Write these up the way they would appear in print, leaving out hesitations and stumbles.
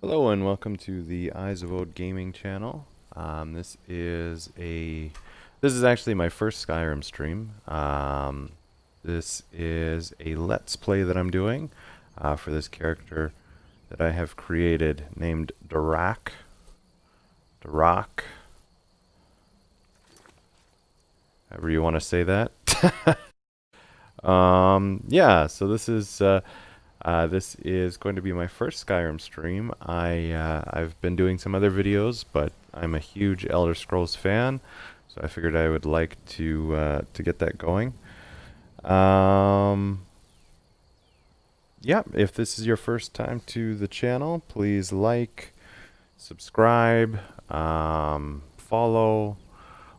Hello and welcome to the Eyes of Ode gaming channel. This is actually my first Skyrim stream. This is a Let's Play that I'm doing for this character that I have created named Darach. Darach. However you want to say that. Yeah, so this is going to be my first Skyrim stream. I've been doing some other videos, but I'm a huge Elder Scrolls fan, so I figured I would like to get that going. Yeah, if this is your first time to the channel, please like, subscribe, follow,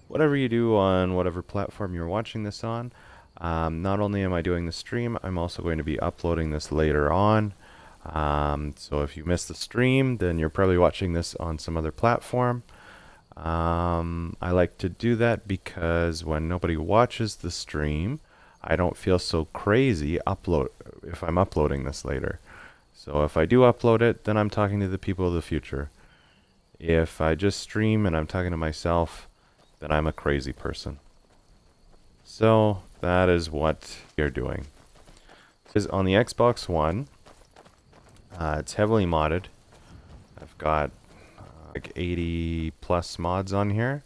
whatever you do on whatever platform you're watching this on. Not only am I doing the stream, I'm also going to be uploading this later on. So if you missed the stream, then you're probably watching this on some other platform. I like to do that because when nobody watches the stream, I don't feel so crazy if I'm uploading this later. So if I do upload it, then I'm talking to the people of the future. If I just stream and I'm talking to myself, then I'm a crazy person. So that is what you're doing. This is on the Xbox One. It's heavily modded. I've got like 80 plus mods on here.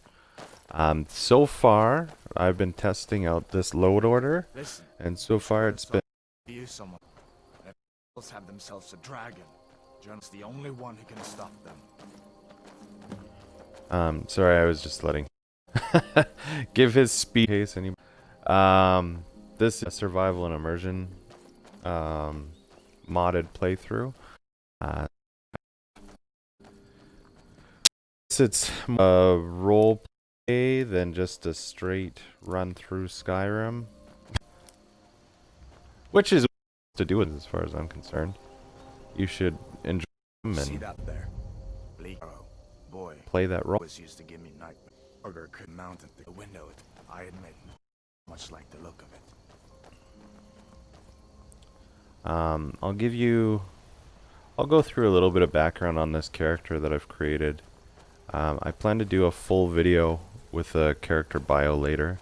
So far, I've been testing out this load order, and so far it's been. Someone have themselves a dragon. John's the only one who can stop them. Sorry, I was just letting give his speed case any. This is a survival and immersion modded playthrough. It's a role play than just a straight run through Skyrim, which is to do with as far as I'm concerned. You should enjoy them and see that there, Bleak Falls boy. Play that role. Was used to give me nightmares. Order could mount at the window. I admit, much like the look of it. I'll go through a little bit of background on this character that I've created. I plan to do a full video with a character bio later,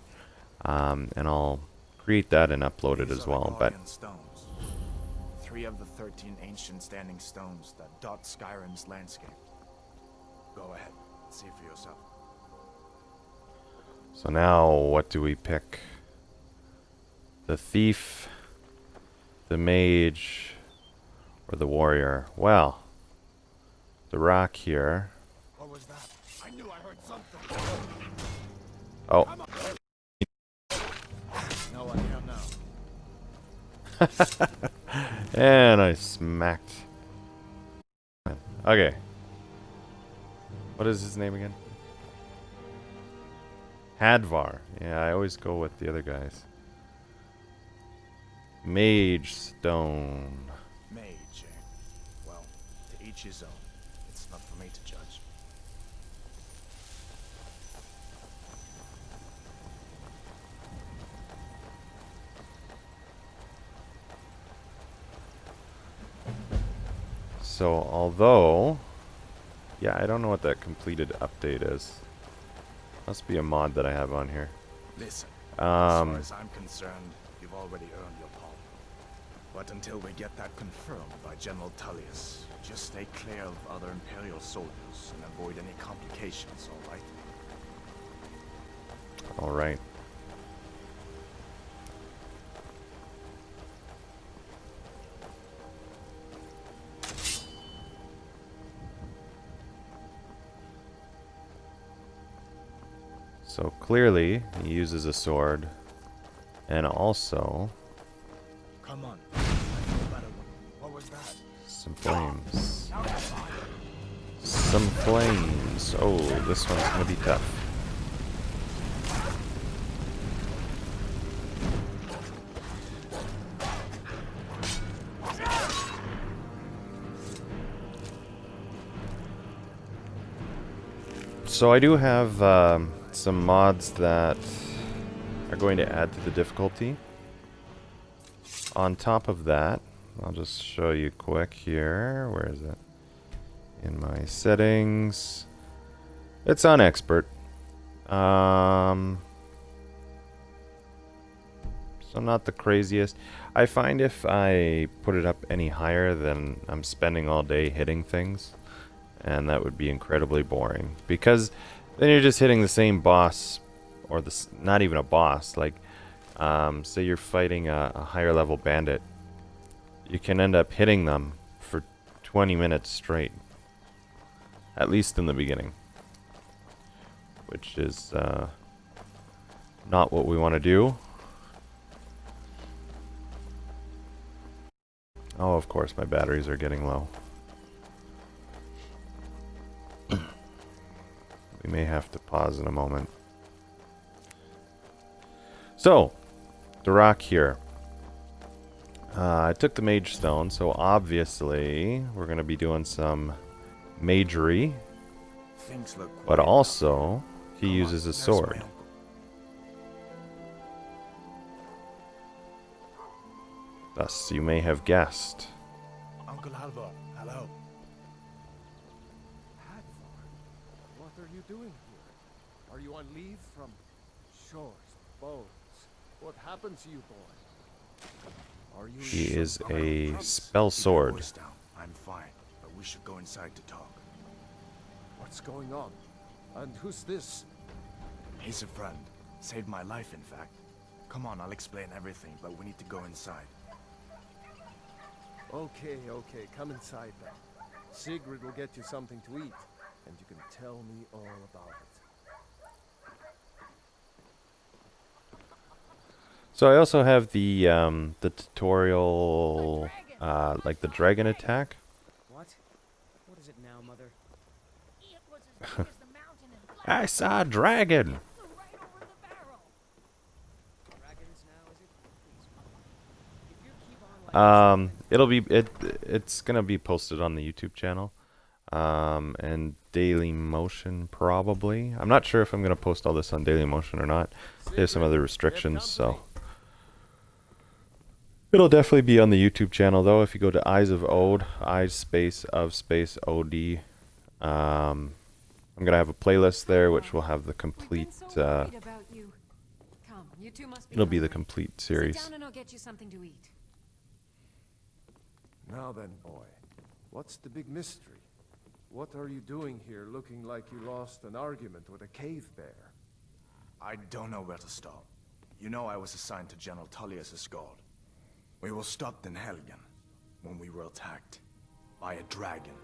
and I'll create that and upload it as well. But stones. 3 of the 13 ancient standing stones that dot Skyrim's landscape. Go ahead, see for yourself. So now, what do we pick? The thief, the mage, or the warrior? Well, the rock here. What was that? I knew I heard something. Oh. No one here now. And I smacked. Okay. What is his name again? Hadvar. Yeah, I always go with the other guys. Mage Stone. Mage, eh? Well, to each his own. It's not for me to judge. So, although... Yeah, I don't know what that completed update is. Must be a mod that I have on here. Listen, as far as I'm concerned, you've already earned your palm. But until we get that confirmed by General Tullius, just stay clear of other Imperial soldiers and avoid any complications, alright? Alright. So clearly, he uses a sword, and also Come on. What was that? some flames. Some flames. Oh, this one's gonna be tough. So I do have some mods that are going to add to the difficulty. On top of that, I'll just show you quick here. Where is it? in my settings. It's on expert. So not the craziest. I find if I put it up any higher, then I'm spending all day hitting things, and that would be incredibly boring, because then you're just hitting the same boss, or not even a boss. Like, say you're fighting a higher level bandit, you can end up hitting them for 20 minutes straight, at least in the beginning, which is not what we want to do. Oh, of course, my batteries are getting low. We may have to pause in a moment. So, Darach here. I took the Mage Stone, so obviously we're going to be doing some magery. Things look But quiet also, he now. Come on, uses a there's my sword. uncle. Thus, you may have guessed. Uncle Halvor, hello. Hadvar, what are you doing here? Are you on leave from shores, bones? What happened to you, boy? Are you? He is Uncle, a promise. spell Keep your sword. voice down. I'm fine, but we should go inside to talk. What's going on? And who's this? He's a friend. Saved my life, in fact. Come on, I'll explain everything, but we need to go inside. Okay, come inside then. Sigrid will get you something to eat, and you can tell me all about it. So I also have the tutorial, like the dragon attack. What? What is it now, Mother? It was as big as the mountain in Black. I saw a dragon. Right over the barrel. Dragons now, is it? Please, Mother. If you keep on like It's gonna be posted on the YouTube channel, and Daily Motion probably. I'm not sure if I'm gonna post all this on Daily Motion or not. There's some other restrictions, so it'll definitely be on the YouTube channel though. If you go to Eyes of Ode, Eyes space of space OD, I'm gonna have a playlist there which will have the complete. It'll be the complete series. Sit down and I'll get you something to eat. Now then, boy, what's the big mystery? What are you doing here looking like you lost an argument with a cave bear? I don't know where to start. You know I was assigned to General Tullius' guard. We were stopped in Helgen when we were attacked by a dragon.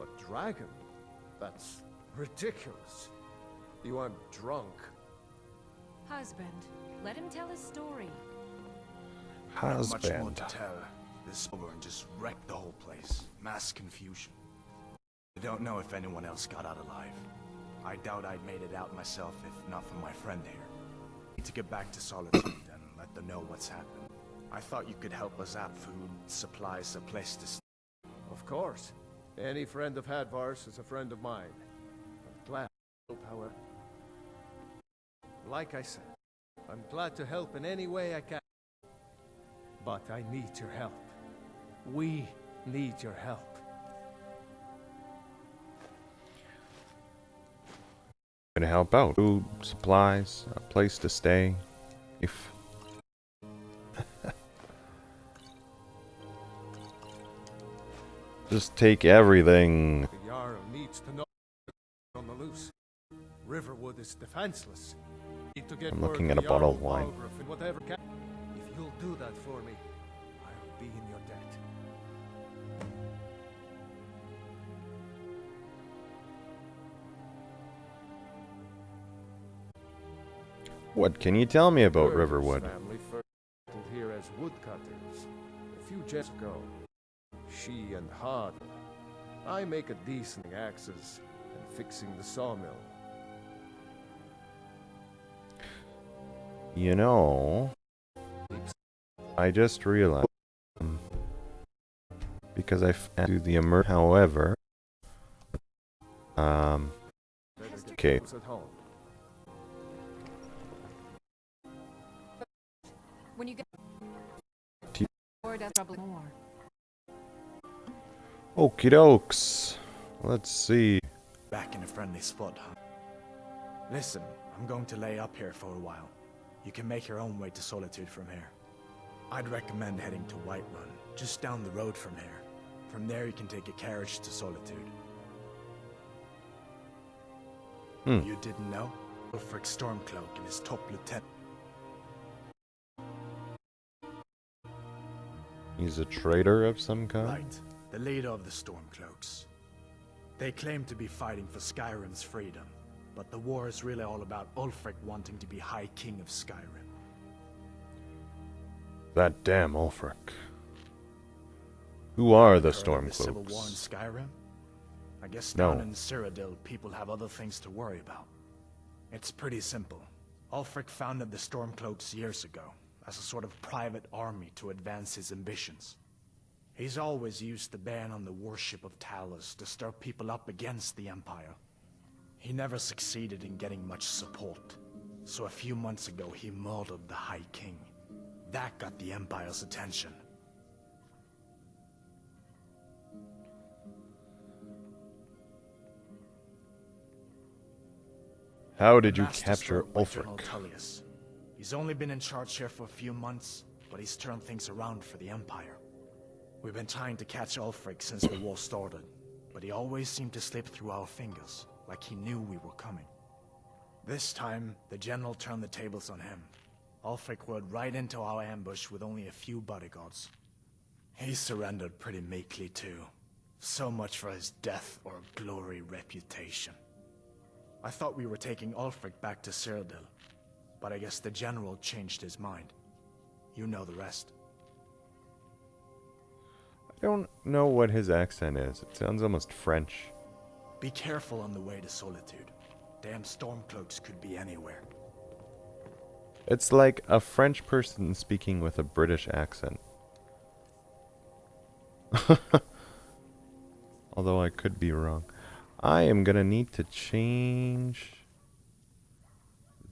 A dragon? That's ridiculous. You aren't drunk. Husband, let him tell his story. Not much more Husband. to tell. This Overrun just wrecked the whole place. Mass confusion. I don't know if anyone else got out alive. I doubt I'd made it out myself if not for my friend here. Need to get back to Solitude and let them know what's happened. I thought you could help us out. Food, supplies, a place to stay. Of course. Any friend of Hadvar's is a friend of mine. I'm glad to help, however. Like I said, I'm glad to help in any way I can. But I need your help. We need your help. Gonna help out. Food, supplies, a place to stay. If just take everything. The Jarl needs to know on the loose. Riverwood is defenseless. Need to get I'm word looking to at a bottle of Jarl wine. Balgruuf in whatever can. If you'll do that for me, I'll be in your debt. What can you tell me about Burgess Riverwood? family first settled here as woodcutters a few years ago. She and Hod. I make a decent axes and fixing the sawmill. You know, I just realized because I do the immersion. However, Better get okay. those at home. When you get T- bored of trouble more. Okie dokes. Let's see. Back in a friendly spot, huh? Listen, I'm going to lay up here for a while. You can make your own way to Solitude from here. I'd recommend heading to Whiterun, just down the road from here. From there you can take a carriage to Solitude. You didn't know? Ulfric Stormcloak and his top lieutenant. He's a traitor of some kind? Right, the leader of the Stormcloaks. They claim to be fighting for Skyrim's freedom, but the war is really all about Ulfric wanting to be High King of Skyrim. That damn Ulfric. Who are the Heard of the Civil War in Stormcloaks? Skyrim? I guess No. down in Cyrodiil, people have other things to worry about. It's pretty simple. Ulfric founded the Stormcloaks years ago, as a sort of private army to advance his ambitions. He's always used the ban on the worship of Talos to stir people up against the Empire. He never succeeded in getting much support, so a few months ago he murdered the High King. That got the Empire's attention. How did you Master capture stroke by General Ulfric? Tullius. He's only been in charge here for a few months, but he's turned things around for the Empire. We've been trying to catch Ulfric since the war started, but he always seemed to slip through our fingers, like he knew we were coming. This time, the general turned the tables on him. Ulfric rode right into our ambush with only a few bodyguards. He surrendered pretty meekly too. So much for his death or glory reputation. I thought we were taking Ulfric back to Cyrodiil, but I guess the general changed his mind. You know the rest. I don't know what his accent is. It sounds almost French. Be careful on the way to Solitude. Damn Stormcloaks could be anywhere. It's like a French person speaking with a British accent. Although I could be wrong. I am gonna need to change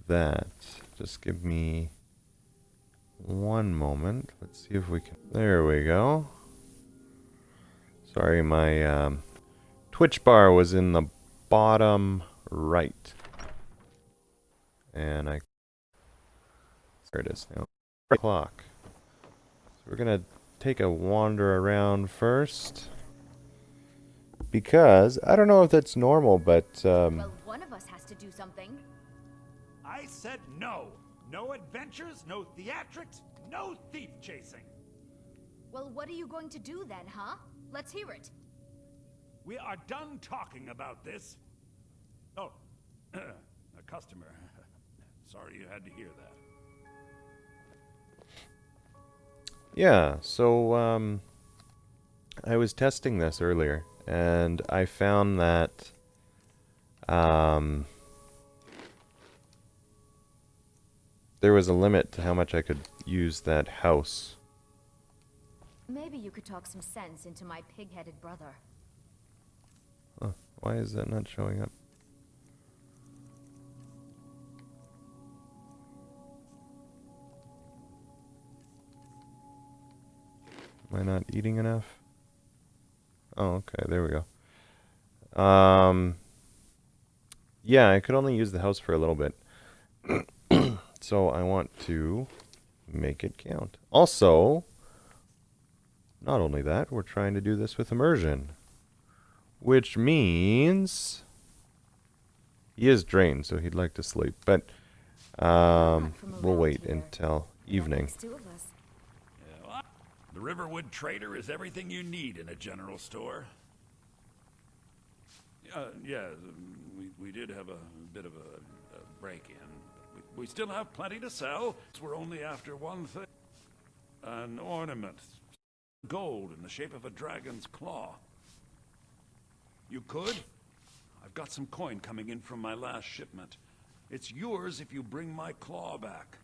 that. Just give me one moment. Let's see if we can. There we go. Sorry, my Twitch bar was in the bottom right. And there it is now. 3 o'clock. So we're gonna take a wander around first. Because, I don't know if that's normal, but, Well, one of us has to do something. I said no. No adventures, no theatrics, no thief chasing. Well, what are you going to do then, huh? Let's hear it. We are done talking about this. Oh, a customer. Sorry you had to hear that. yeah, so, I was testing this earlier, and I found that, there was a limit to how much I could use that house. Maybe you could talk some sense into my pig-headed brother. Huh, why is that not showing up? Am I not eating enough? Oh, okay, there we go. Yeah, I could only use the house for a little bit. So I want to make it count. Also, not only that, we're trying to do this with immersion. Which means he is drained, so he'd like to sleep. But we'll wait until evening. Makes 2 of us. The Riverwood trader is everything you need in a general store. Yeah, we did have a bit of a break-in. We still have plenty to sell. We're only after one thing. An ornament. Gold in the shape of a dragon's claw. You could? I've got some coin coming in from my last shipment. It's yours if you bring my claw back.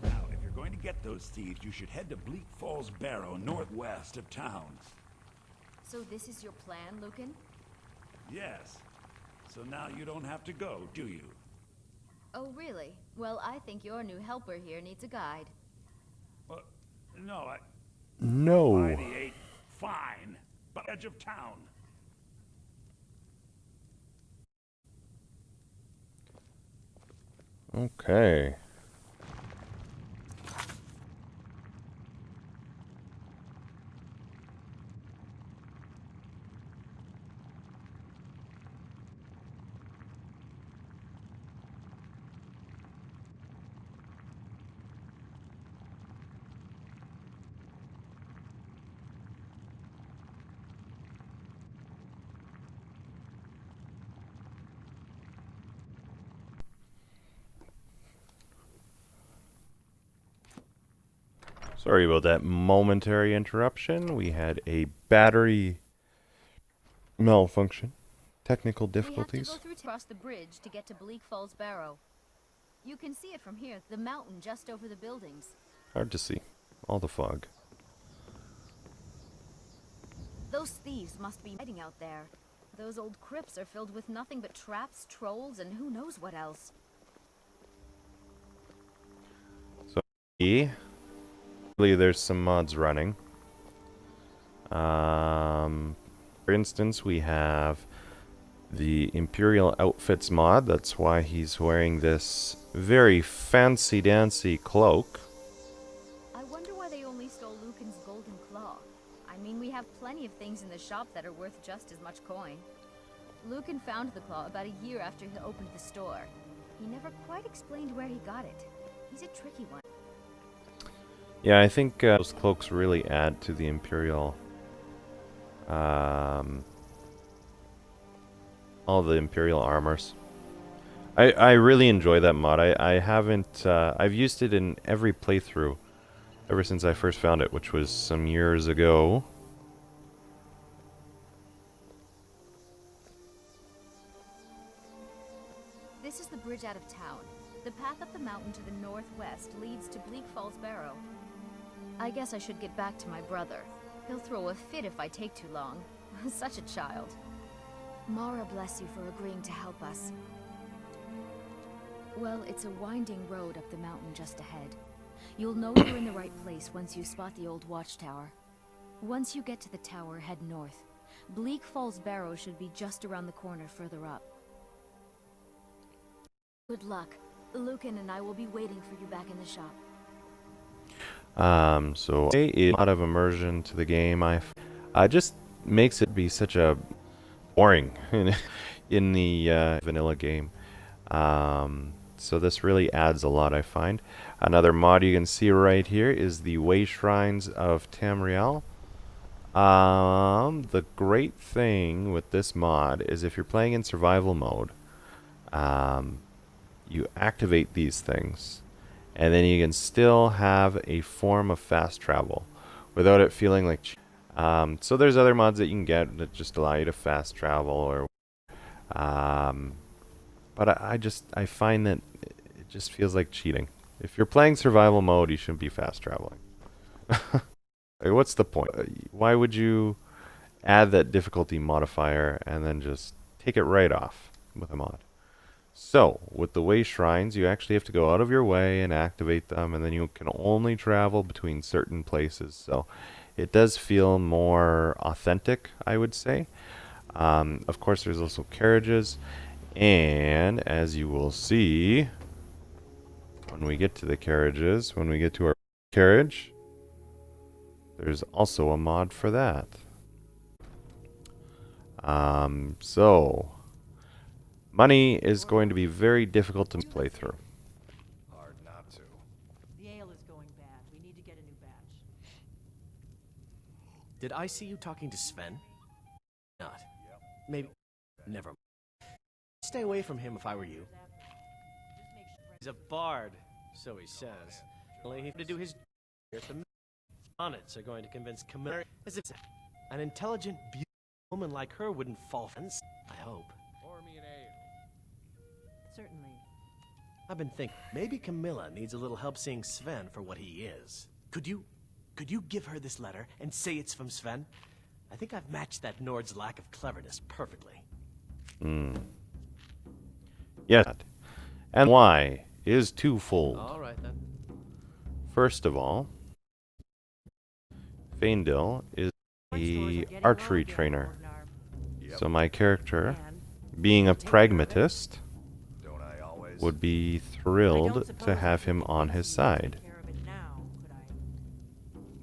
Now, if you're going to get those thieves, you should head to Bleak Falls Barrow, northwest of town. So this is your plan, Lucan? Yes. So now you don't have to go, do you? Oh, really? Well, I think your new helper here needs a guide. No, No. Mighty ain't fine. by the edge of town. Okay. Sorry about that momentary interruption. We had a battery malfunction. Technical We have to difficulties. go through across the bridge to get to Bleak Falls Barrow. You can see it from here, the mountain just over the buildings. Hard to see. All the fog. Those thieves must be hiding out there. Those old crypts are filled with nothing but traps, trolls, and who knows what else. So, there's some mods running. For instance, we have the Imperial Outfits mod. That's why he's wearing this very fancy-dancy cloak. I wonder why they only stole Lucan's golden claw. I mean, we have plenty of things in the shop that are worth just as much coin. Lucan found the claw about a year after he opened the store. He never quite explained where he got it. He's a tricky one. Yeah, I think those cloaks really add to the Imperial... all the Imperial armors. I really enjoy that mod. I haven't... I've used it in every playthrough ever since I first found it, which was some years ago. This is the bridge out of town. The path up the mountain to the northwest leads to Bleak Falls Barrow. I guess I should get back to my brother. He'll throw a fit if I take too long. Such a child. Mara bless you for agreeing to help us. Well, it's a winding road up the mountain just ahead. You'll know you're in the right place once you spot the old watchtower. Once you get to the tower, head north. Bleak Falls Barrow should be just around the corner further up. Good luck. Lucan and I will be waiting for you back in the shop. So a lot of immersion to the game. I just makes it be such a boring in the vanilla game. So this really adds a lot, I find. Another mod you can see right here is the Way Shrines of Tamriel. The great thing with this mod is if you're playing in survival mode, you activate these things, and then you can still have a form of fast travel without it feeling like so there's other mods that you can get that just allow you to fast travel, or but I find that it just feels like cheating. If you're playing survival mode, you shouldn't be fast traveling. Like, what's the point? Why would you add that difficulty modifier and then just take it right off with a mod? So, with the Way Shrines, you actually have to go out of your way and activate them, and then you can only travel between certain places. So, it does feel more authentic, I would say. Of course, there's also carriages, and as you will see, when we get to the carriages, when we get to our carriage, there's also a mod for that. So, money is going to be very difficult to play through. Hard not to. The ale is going bad. We need to get a new batch. Did I see you talking to Sven? Not. Maybe. Never. Stay away from him if I were you. He's a bard, so he says. Only he have to do his if the sonnets are going to convince Camilla as if an intelligent, beautiful woman like her wouldn't fall fence. I hope. Pour me an ale. Certainly. I've been thinking maybe Camilla needs a little help seeing Sven for what he is. Could you give her this letter and say it's from Sven? I think I've matched that Nord's lack of cleverness perfectly. Yes. And why is twofold. All right then. First of all, Faendil is a archery trainer. So my character, being a pragmatist, Don't I always? would be thrilled to have him on his side.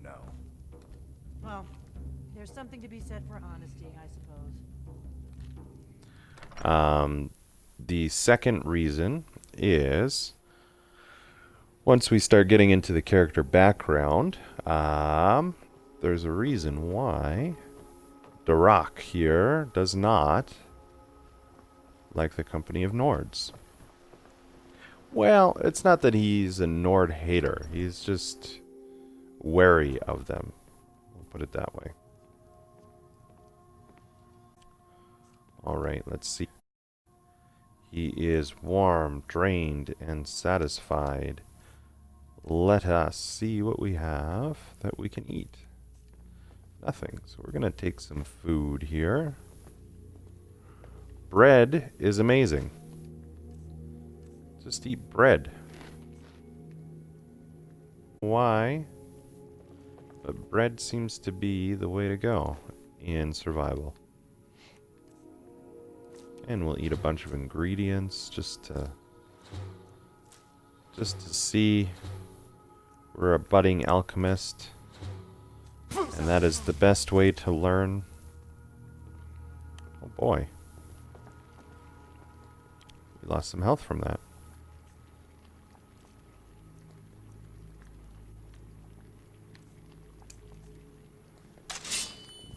No. Well, there's something to be said for honesty, I suppose. The second reason is, once we start getting into the character background, there's a reason why Darach here does not like the company of Nords. Well, it's not that he's a Nord hater. He's just wary of them. We'll put it that way. Alright, let's see. He is warm, drained, and satisfied. Let us see what we have that we can eat. Nothing. So we're going to take some food here. Bread is amazing. Just eat bread. Why? But bread seems to be the way to go in survival. And we'll eat a bunch of ingredients just to see. We're a budding alchemist, and that is the best way to learn. Oh boy. We lost some health from that.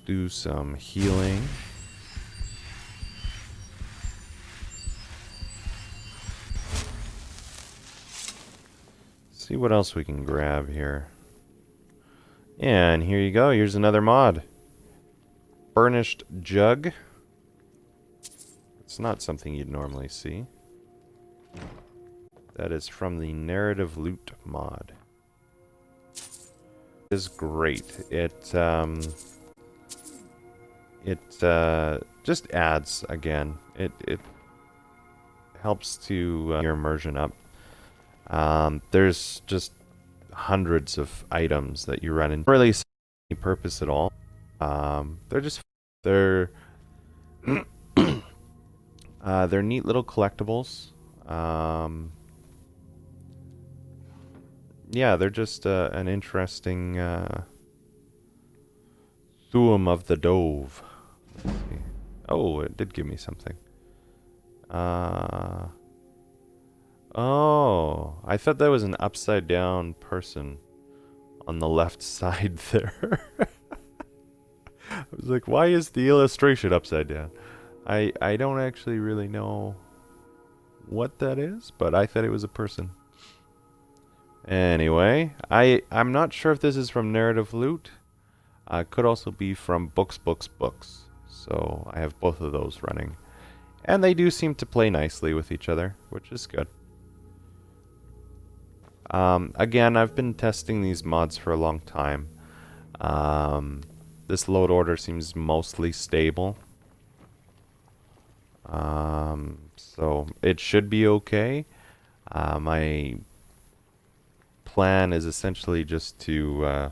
Do some healing. See what else we can grab here. And here you go. Here's another mod. Burnished Jug. It's not something you'd normally see. That is from the Narrative Loot mod. It is great. It just adds again. It helps to your immersion up. There's just hundreds of items that you run into. Really any purpose at all. They're they're neat little collectibles. Yeah, they're just an interesting Thuum of the Dove. Let's see. Oh, it did give me something. Oh, I thought that was an upside down person on the left side there. I was like, why is the illustration upside down? I don't actually really know what that is, but I thought it was a person. Anyway, I'm not sure if this is from Narrative Loot. Could also be from Books. So I have both of those running. And they do seem to play nicely with each other, which is good. Again, I've been testing these mods for a long time. This load order seems mostly stable. So it should be okay. My plan is essentially just to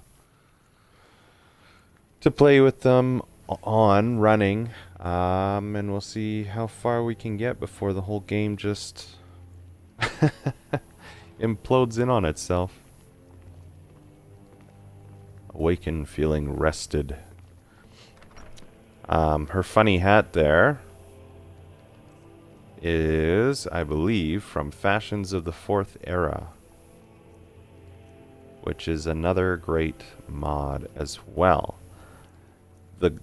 play with them on running, and we'll see how far we can get before the whole game just implodes in on itself. Awaken feeling rested. Her funny hat there is, I believe, from Fashions of the Fourth Era, which is another great mod as well. The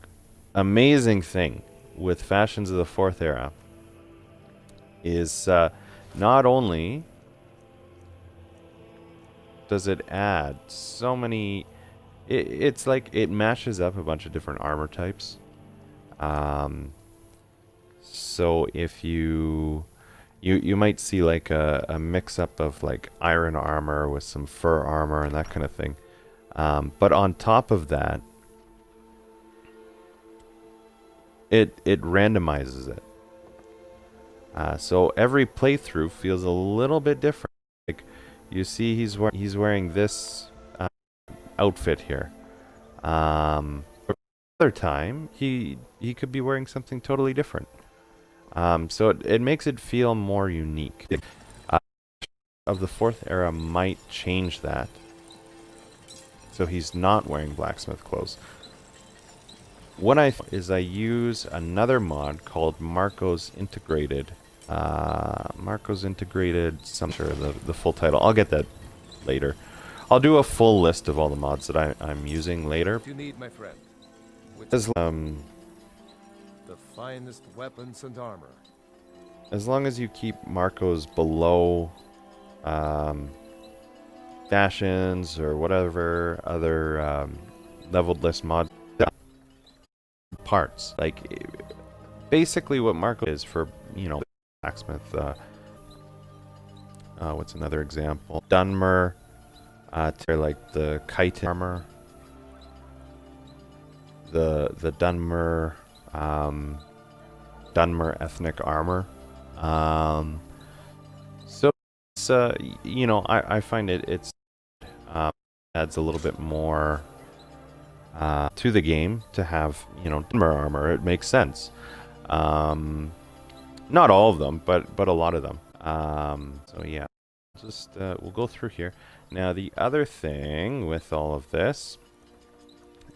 amazing thing with Fashions of the Fourth Era is not only does it add so many... It's like it mashes up a bunch of different armor types. So if you might see like a mix-up of like iron armor with some fur armor and that kind of thing. But on top of that, it randomizes it. So every playthrough feels a little bit different. Like you see, he's wearing this outfit here. Other time, he could be wearing something totally different. So it makes it feel more unique. Of the 4th era might change that. So he's not wearing blacksmith clothes. What I use another mod called Marco's Integrated. Marco's Integrated, sure the full title. I'll get that later. I'll do a full list of all the mods that I'm using later. You need, my friend. As, The finest weapons and armor. as long as you keep Marco's below dash-ins or whatever other leveled list mod parts. Like, basically what Marco is for, you know, blacksmith. What's another example? Dunmer, like the chitin armor. The Dunmer, Dunmer ethnic armor. So it's, you know, I find it's adds a little bit more to the game to have, you know, Dunmer armor. It makes sense. Not all of them, but a lot of them. So yeah, just we'll go through here. Now the other thing with all of this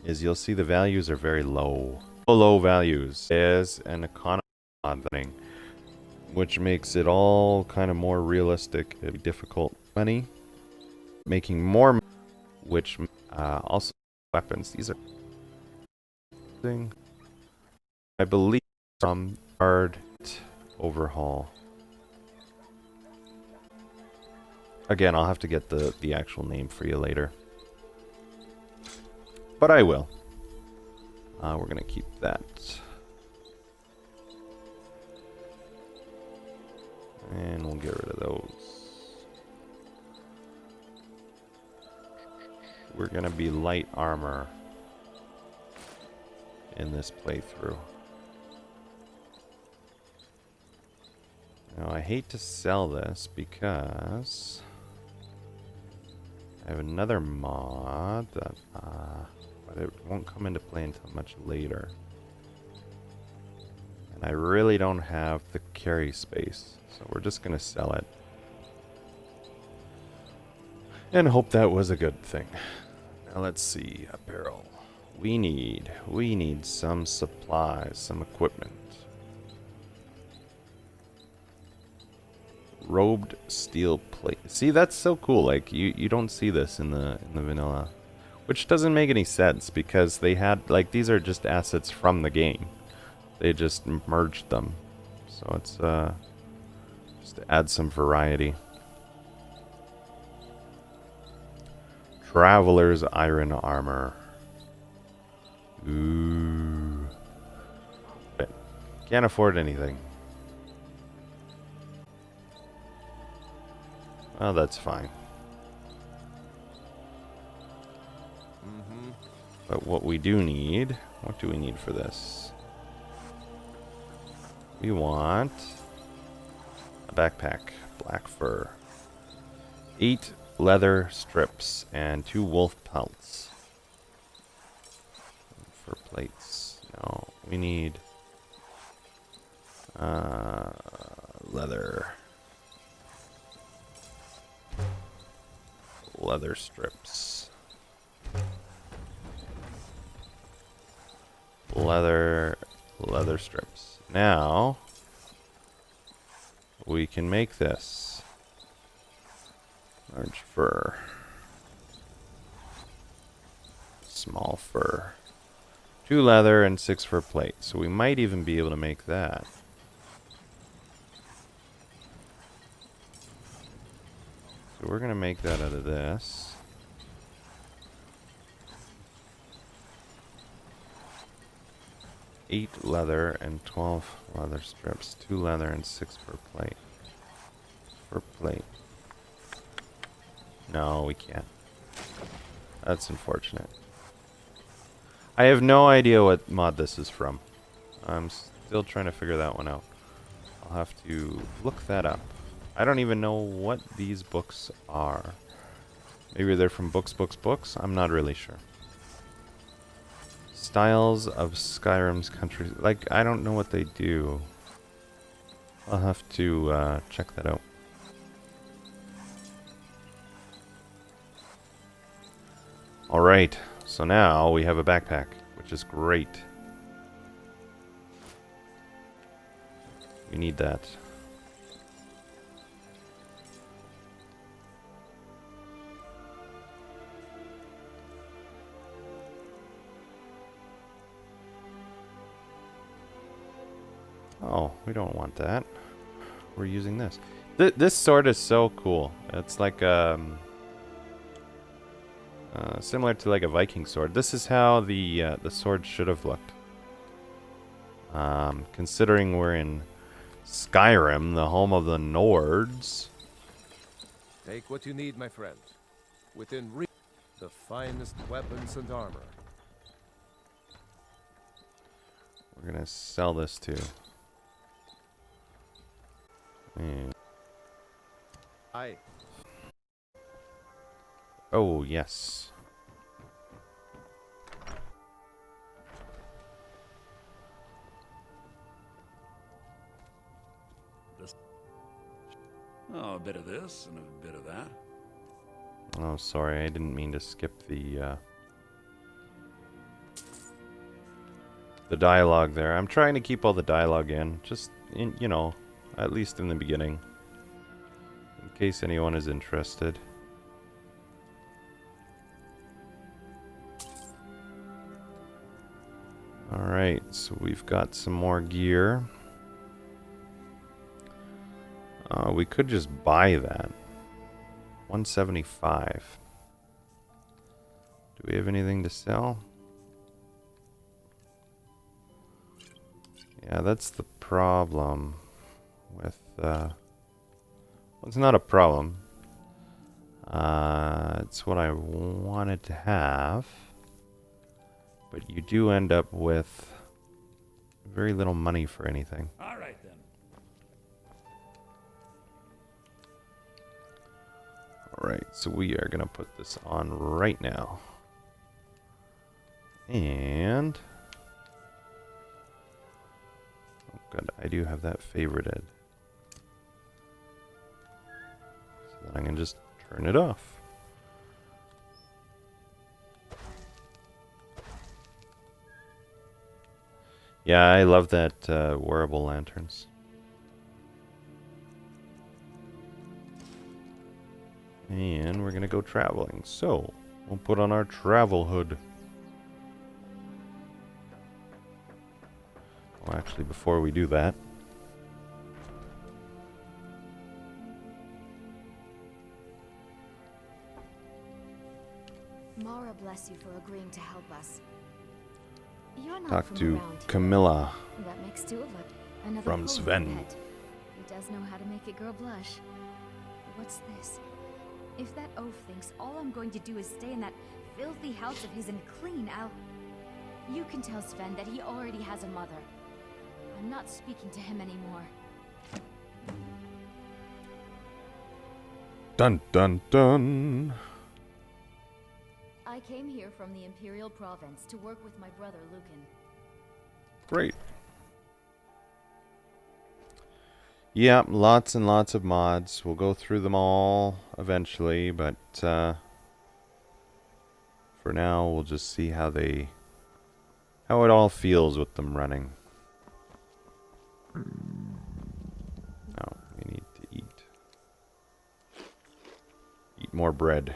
is you'll see the values are very low. Low values is an economy thing, which makes it all kind of more realistic. It'd be difficult money, making more, which also weapons. These are thing I believe from hard overhaul. Again, I'll have to get the actual name for you later. But I will. We're going to keep that. And we'll get rid of those. We're going to be light armor in this playthrough. Now, I hate to sell this because I have another mod that but it won't come into play until much later. And I really don't have the carry space, so we're just gonna sell it. And hope that was a good thing. Now let's see, apparel. We need some supplies, some equipment. Robed steel plate. See, that's so cool. Like you don't see this in the vanilla. Which doesn't make any sense because they had, like, these are just assets from the game. They just merged them. So it's just to add some variety. Traveler's iron armor. Ooh. Can't afford anything. Well, that's fine. But what we do need, what do we need for this? We want a backpack, black fur, 8 leather strips, and 2 wolf pelts. For plates, no, we need leather strips. Leather strips. Now we can make this large fur, small fur, 2 leather and 6 fur plate. So we might even be able to make that. So we're gonna make that out of this. 8 leather and 12 leather strips, 2 leather and 6 fur plate. Fur plate. No, we can't. That's unfortunate. I have no idea what mod this is from. I'm still trying to figure that one out. I'll have to look that up. I don't even know what these books are. Maybe they're from books. I'm not really sure. styles of Skyrim's country. Like, I don't know what they do. I'll have to check that out. Alright, so now we have a backpack, which is great. We need that. Oh, we don't want that. We're using this. This sword is so cool. It's like similar to like a Viking sword. This is how the sword should have looked. Considering we're in Skyrim, the home of the Nords. Take what you need, my friend. Within reach, the finest weapons and armor. We're gonna sell this too. And Aye. oh yes. Oh, a bit of this and a bit of that. Oh, sorry, I didn't mean to skip the dialogue there. I'm trying to keep all the dialogue in, just in, you know, at least in the beginning, in case anyone is interested. Alright, so we've got some more gear. We could just buy that. 175. Do we have anything to sell? Yeah, that's the problem with well, it's not a problem. It's what I wanted to have. But you do end up with very little money for anything. All right then. Alright, so we are going to put this on right now. And oh good, I do have that favorited. So then I can just turn it off. Yeah, I love that wearable lanterns. And we're gonna go traveling. So, we'll put on our travel hood. Well, actually, before we do that, Mara bless you for agreeing to help us. You're not talk from to around here. Camilla That makes two of us. Another from holy Sven. pet. He does know how to make a girl blush. What's this? If that oaf thinks all I'm going to do is stay in that filthy house of his and clean, You can tell Sven that he already has a mother. I'm not speaking to him anymore. Dun dun dun. I came here from the Imperial Province to work with my brother Lucan. Great. Yeah, lots and lots of mods. We'll go through them all eventually, but for now we'll just see how it all feels with them running. Oh, we need to eat. Eat more bread.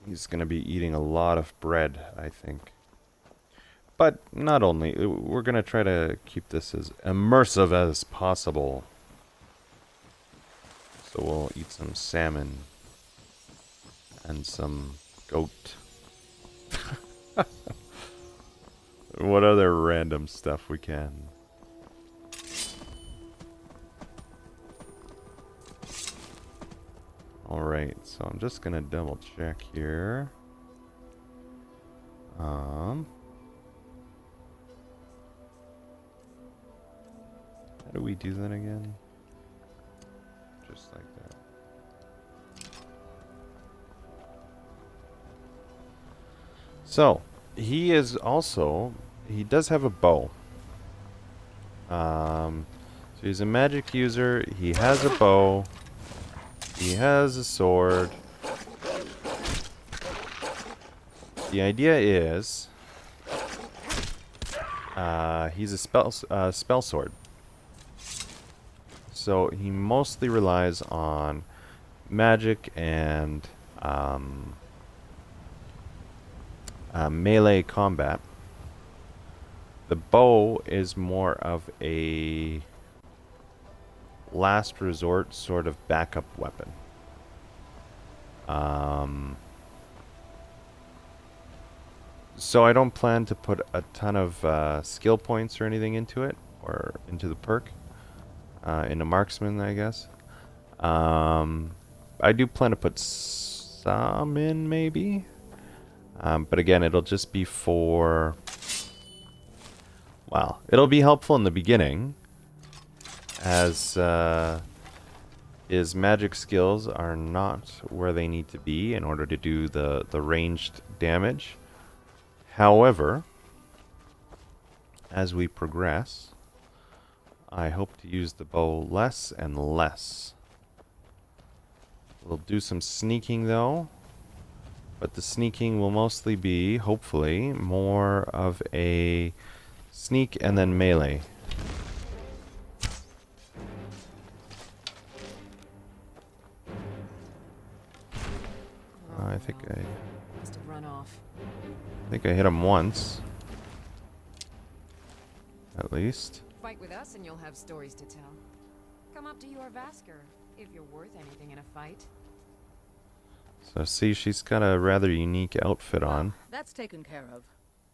He's gonna be eating a lot of bread, I think. But not only, we're gonna try to keep this as immersive as possible. So we'll eat some salmon and some goat. What other random stuff we can. Alright, so I'm just gonna double check here. How do we do that again? Just like that. So, he is also... He does have a bow. So he's a magic user. He has a bow. He has a sword. The idea is... he's a spell sword. So he mostly relies on magic and melee combat. The bow is more of a last resort sort of backup weapon. So I don't plan to put a ton of skill points or anything into it, or into the perk, into marksman, I guess. I do plan to put some in, maybe. But again, it'll just be for... Well, it'll be helpful in the beginning, as his magic skills are not where they need to be in order to do the ranged damage. However, as we progress, I hope to use the bow less and less. We'll do some sneaking though, but the sneaking will mostly be, hopefully, more of a sneak and then melee. I think Must have run off. I hit him once. At least. Fight with us and you'll have stories to tell. Come up to your Vasker, if you're worth anything in a fight. So see, she's got a rather unique outfit on. That's taken care of.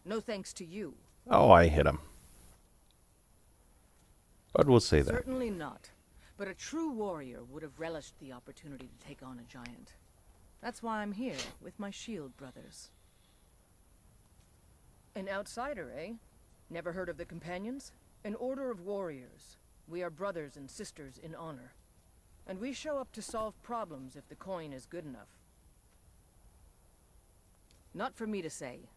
No thanks to you. Oh, I hit him. But we'll say that. Certainly not. But a true warrior would have relished the opportunity to take on a giant. That's why I'm here, with my shield brothers. An outsider, eh? Never heard of the Companions? An order of warriors. We are brothers and sisters in honor. And we show up to solve problems if the coin is good enough. Not for me to say.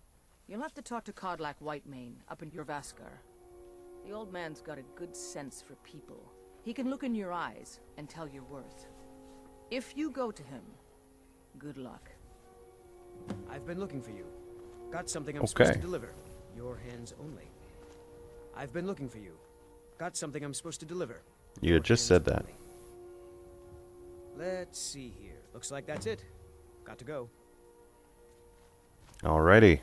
You'll have to talk to Kodlak Whitemane up in your Vaskar. The old man's got a good sense for people. He can look in your eyes and tell your worth. If you go to him, good luck. I've been looking for you. Got something I'm supposed to deliver. Your hands only. I've been looking for you. Got something I'm supposed to deliver. You had just said that. Only. Let's see here. Looks like that's it. Got to go. Alrighty.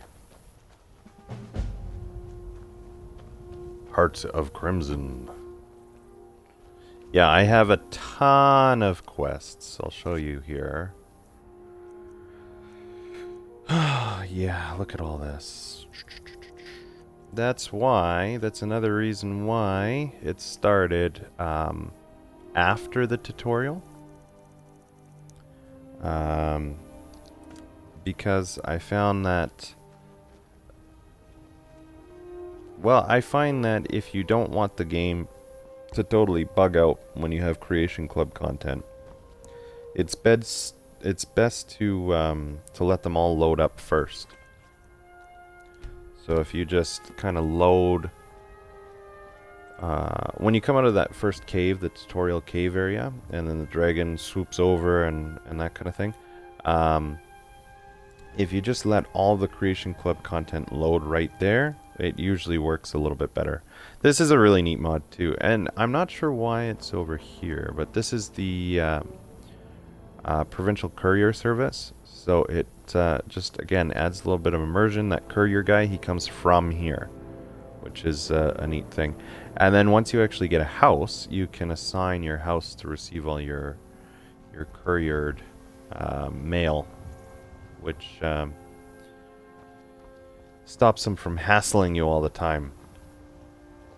Hearts of Crimson. Yeah, I have a ton of quests. I'll show you here. Yeah, look at all this. That's another reason why it started after the tutorial. Because I found that... Well, I find that if you don't want the game to totally bug out when you have Creation Club content, it's best to let them all load up first. So if you just kind of load... when you come out of that first cave, the tutorial cave area, and then the dragon swoops over and that kind of thing, if you just let all the Creation Club content load right there, it usually works a little bit better. This is a really neat mod too, and I'm not sure why it's over here, but this is the provincial courier service. So it just, again, adds a little bit of immersion. That courier guy, he comes from here, which is a neat thing. And then once you actually get a house, you can assign your house to receive all your couriered mail, which stops them from hassling you all the time.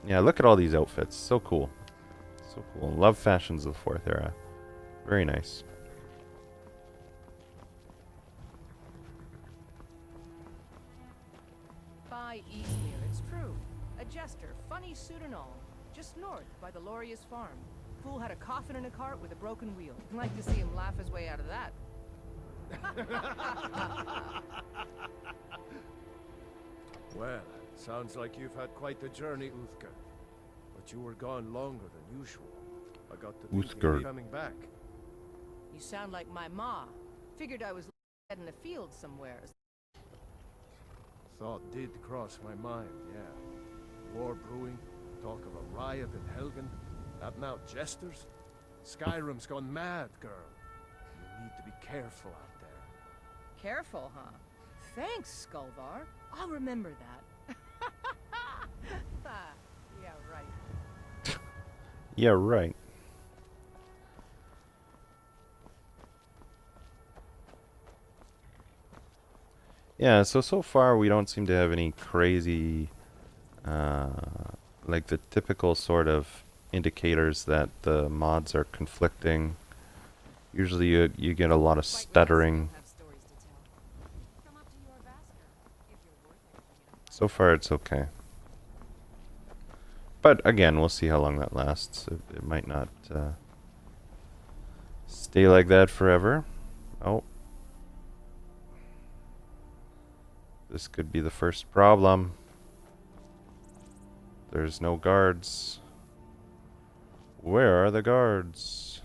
Yeah, look at all these outfits. So cool. So cool. Love fashions of the 4th era. Very nice. By Eastmere, it's true. A jester, funny suit and all. Just north, by the Loria's farm. Fool had a coffin in a cart with a broken wheel. I'd like to see him laugh his way out of that. Well, sounds like you've had quite the journey, Uthgar. But you were gone longer than usual. I got to thinking Uthgar. of coming back. You sound like my ma. Figured I was heading in a field somewhere. Thought did cross my mind, yeah. War brewing, talk of a riot in Helgen, that Mount Jesters. Skyrim's gone mad, girl. You need to be careful out there. Careful, huh? Thanks, Skulvar. I'll remember that. Yeah, right. Yeah, right. Yeah, so far we don't seem to have any crazy, like the typical sort of indicators that the mods are conflicting. Usually you get a lot of stuttering. So far it's okay. But again, we'll see how long that lasts. It might not stay like that forever. Oh. This could be the first problem. There's no guards. Where are the guards?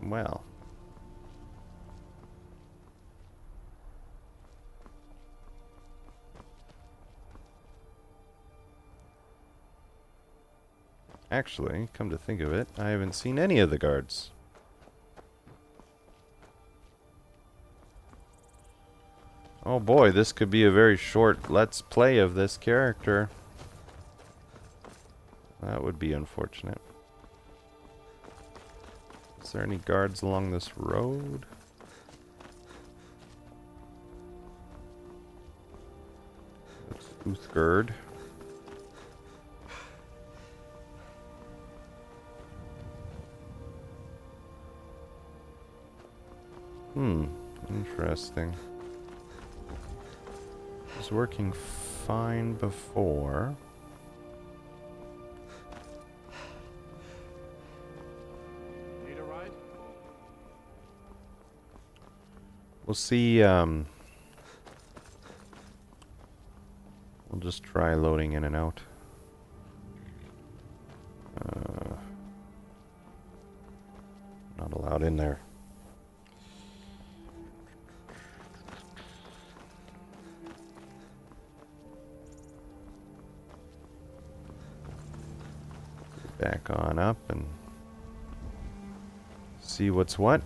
Well. Actually, come to think of it, I haven't seen any of the guards. Oh boy, this could be a very short let's play of this character. That would be unfortunate. Is there any guards along this road? That's Uthgerd. Interesting. It was working fine before. Need a ride? We'll see, we'll just try loading in and out. Not allowed in there. Back on up and see what's what.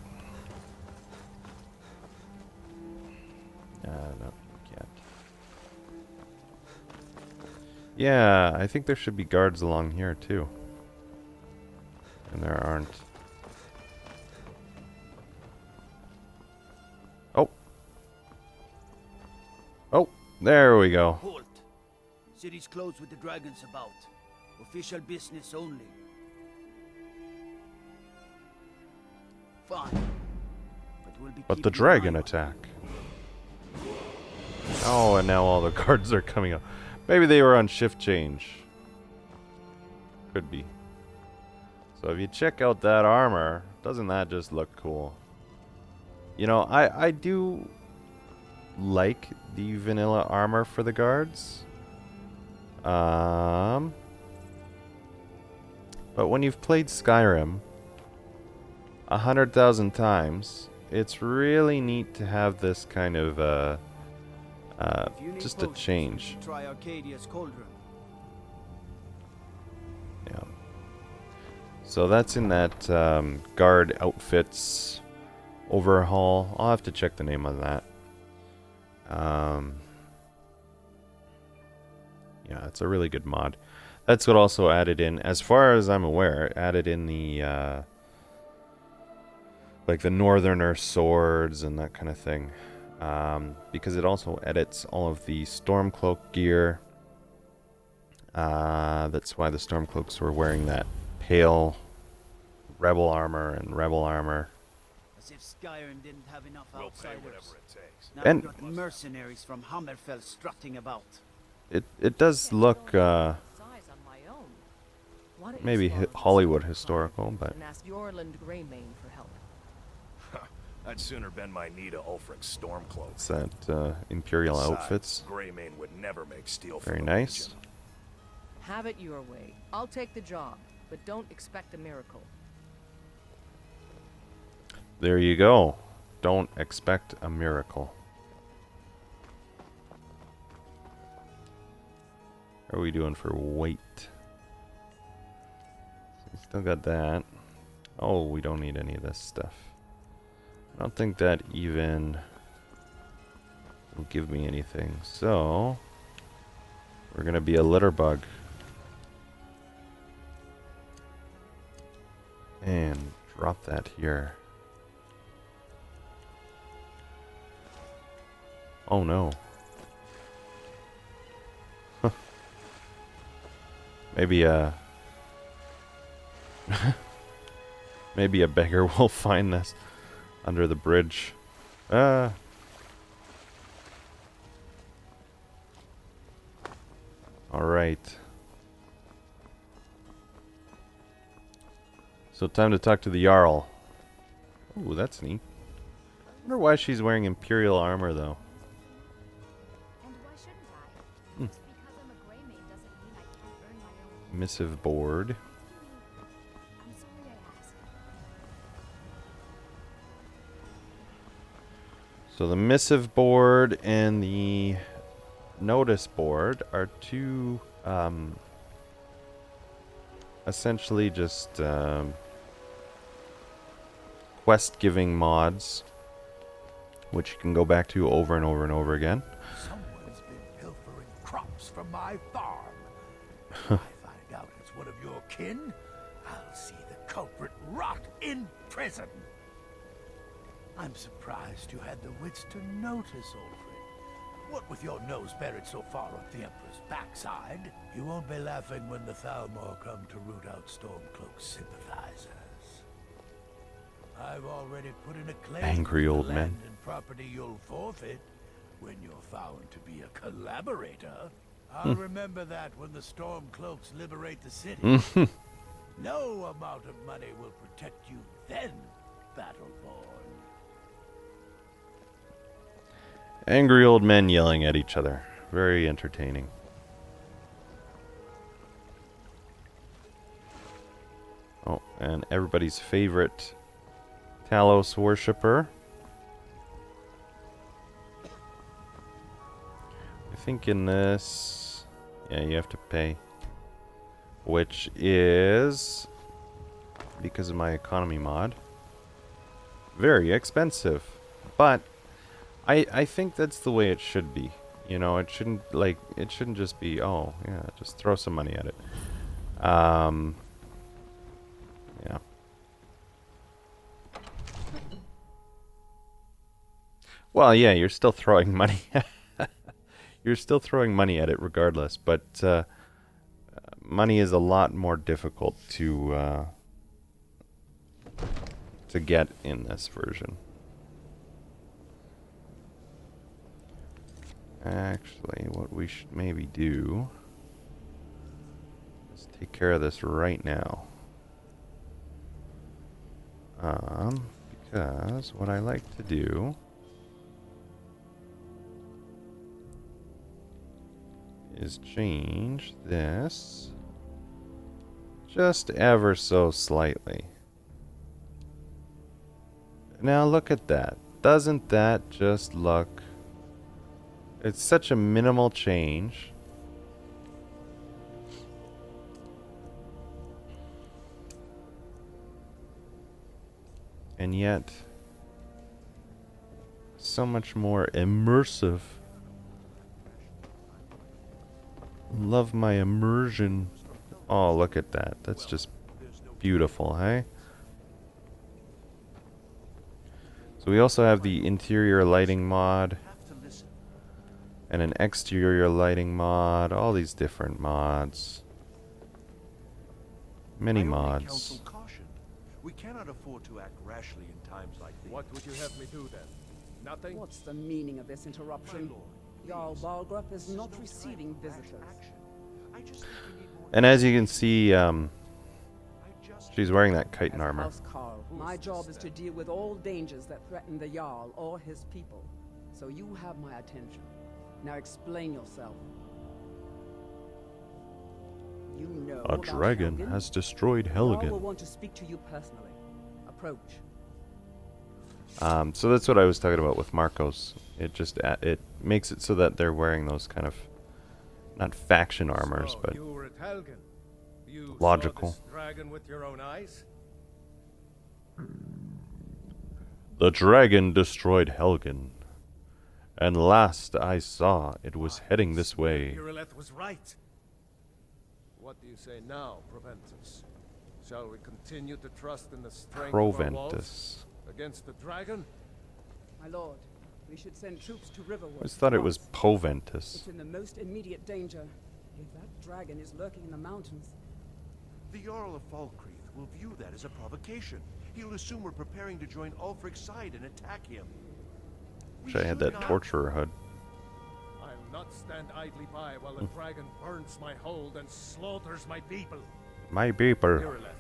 No, you can't. Yeah, I think there should be guards along here too. And there aren't. Oh. Oh, there we go. Halt. City's closed with the dragons about. Official business only. Fine. But the dragon attack. Oh, and now all the guards are coming up. Maybe they were on shift change. Could be. So if you check out that armor, doesn't that just look cool? You know, I do like the vanilla armor for the guards. But when you've played Skyrim 100,000 times, it's really neat to have this kind of just a change. Try Arcadia's cauldron. Yeah. So that's in that guard outfits overhaul. I'll have to check the name on that. Yeah, it's a really good mod. That's what also added in, as far as I'm aware, added in the like the Northerner swords and that kind of thing. Because it also edits all of the Stormcloak gear. That's why the Stormcloaks were wearing that pale rebel armor and rebel armor. As if Skyrim didn't have enough outsiders. Now And we've got mercenaries from Hammerfell strutting about. it does look Size on my own. What maybe Hollywood historical, but And ask Yorland Greymane for help. I'd sooner bend my knee to Ulfric's Stormcloak. it's that Imperial Besides, outfits. Greymane would never make steel for Very the nice. Legion. Have it your way. I'll take the job, but don't expect a miracle. There you go. Don't expect a miracle. How are we doing for weight? We still got that. Oh, we don't need any of this stuff. I don't think that even will give me anything. So, we're gonna be a litter bug. And drop that here. Oh no. Maybe maybe a beggar will find this under the bridge. All right. So time to talk to the Jarl. Ooh, that's neat. I wonder why she's wearing Imperial armor though. And why shouldn't I? Just because I'm a Greymane doesn't mean I can't earn my own. Missive board. I'm sorry I asked. So the missive board and the notice board are two essentially just quest giving mods which you can go back to over and over and over again. Someone's been pilfering crops from my farm. If I find out it's one of your kin, I'll see the culprit rot in prison. I'm surprised you had the wits to notice, Ulfric. What with your nose buried so far up the Emperor's backside, you won't be laughing when the Thalmor come to root out Stormcloak's sympathizers. I've already put in a claim Angry to the old men. land and property you'll forfeit when you're found to be a collaborator. I'll remember that when the Stormcloaks liberate the city. No amount of money will protect you then, Battleborn. Angry old men yelling at each other. Very entertaining. Oh, and everybody's favorite Talos worshipper. I think in this, yeah, you have to pay. Which is, because of my economy mod, very expensive. But I think that's the way it should be. You know, it shouldn't just be, oh, yeah, just throw some money at it. Yeah. Well, yeah, you're still throwing money. You're still throwing money at it regardless, but money is a lot more difficult to get in this version. Actually, what we should maybe do is take care of this right now. Because what I like to do is change this just ever so slightly. Now look at that. Doesn't that just look... It's such a minimal change. And yet, so much more immersive. Love my immersion. Oh, look at that. That's just beautiful, hey? So we also have the interior lighting mod. And an exterior lighting mod. All these different mods. Many mods. We cannot afford to act rashly in times like these. What would you have me do then? Nothing? What's the meaning of this interruption? Jarl Balgrup is not receiving visitors. And as you can see, She's wearing that chitin As armor. Housecarl, my job is to deal with all dangers that threaten the Jarl or his people. So you have my attention. Now explain yourself. You know A about dragon Helgen? has destroyed The Jarl will Helgen. want to speak to you personally. Approach. So that's what I was talking about with Marcos. It just it makes it so that they're wearing those kind of not faction armors, So, but you were at Helgen. You logical. saw this dragon with your own eyes? the dragon destroyed Helgen. And last I saw, it was heading this way. Let was right. What do you say now, Proventus? Shall we continue to trust in the strength of our walls Proventus. against the dragon? My lord, we should send troops to Riverwood. I always thought it was It's Poventus. in the most immediate danger. If that dragon is lurking in the mountains, The Jarl of Falkreath will view that as a provocation. He'll assume we're preparing to join Ulfric's side and attack him. Wish I had that torturer hood. I'll not stand idly by while the dragon burns my hold and slaughters my people. My people. Irileth,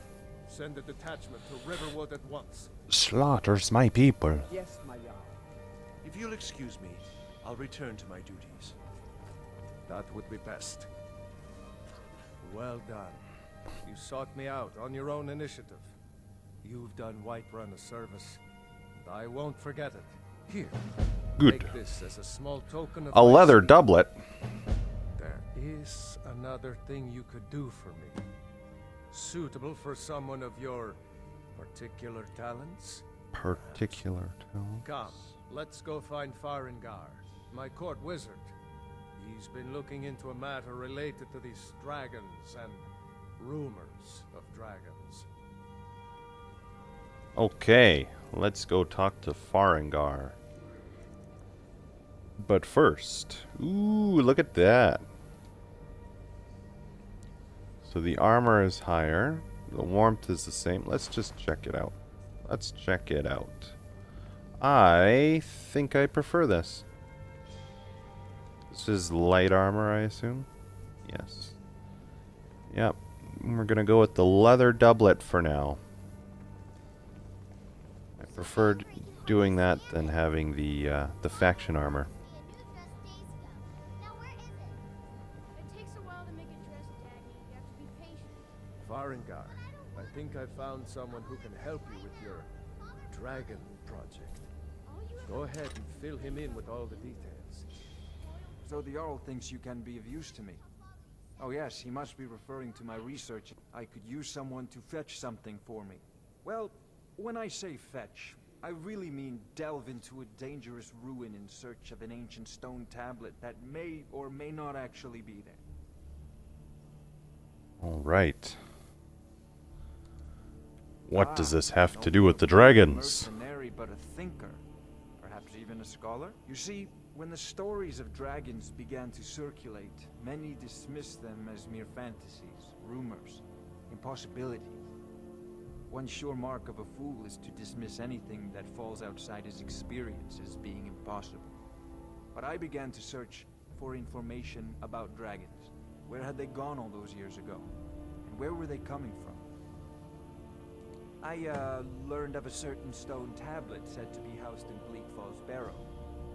send a detachment to Riverwood at once. Slaughters my people. yes, my Jarl. If you'll excuse me, I'll return to my duties. That would be best. Well done. You sought me out on your own initiative. You've done Whiterun a service, and I won't forget it. Here, Good. take this as a small token of A my leather esteem. doublet. There is another thing you could do for me. Suitable for someone of your particular talents? Particular Come, talents. let's go find Farengar, my court wizard. He's been looking into a matter related to these dragons and rumors of dragons. Okay, let's go talk to Farengar. But first, ooh, look at that. So the armor is higher, the warmth is the same. Let's just check it out. Let's check it out. I think I prefer this. This is light armor, I assume? Yes. Yep. We're gonna go with the leather doublet for now. I preferred doing that than having the faction armor. Farengar, I think I found someone who can help you with your dragon project. Go ahead and fill him in with all the details. So the Jarl thinks you can be of use to me. Oh yes, he must be referring to my research. I could use someone to fetch something for me. Well, when I say fetch, I really mean delve into a dangerous ruin in search of an ancient stone tablet that may or may not actually be there. Alright. What does this have to do with the dragons? Mercenary, but a thinker. Perhaps even a scholar? You see, when the stories of dragons began to circulate, many dismissed them as mere fantasies, rumors, impossibilities. One sure mark of a fool is to dismiss anything that falls outside his experience as being impossible. But I began to search for information about dragons. Where had they gone all those years ago? And where were they coming from? I learned of a certain stone tablet said to be housed in Bleak Falls Barrow.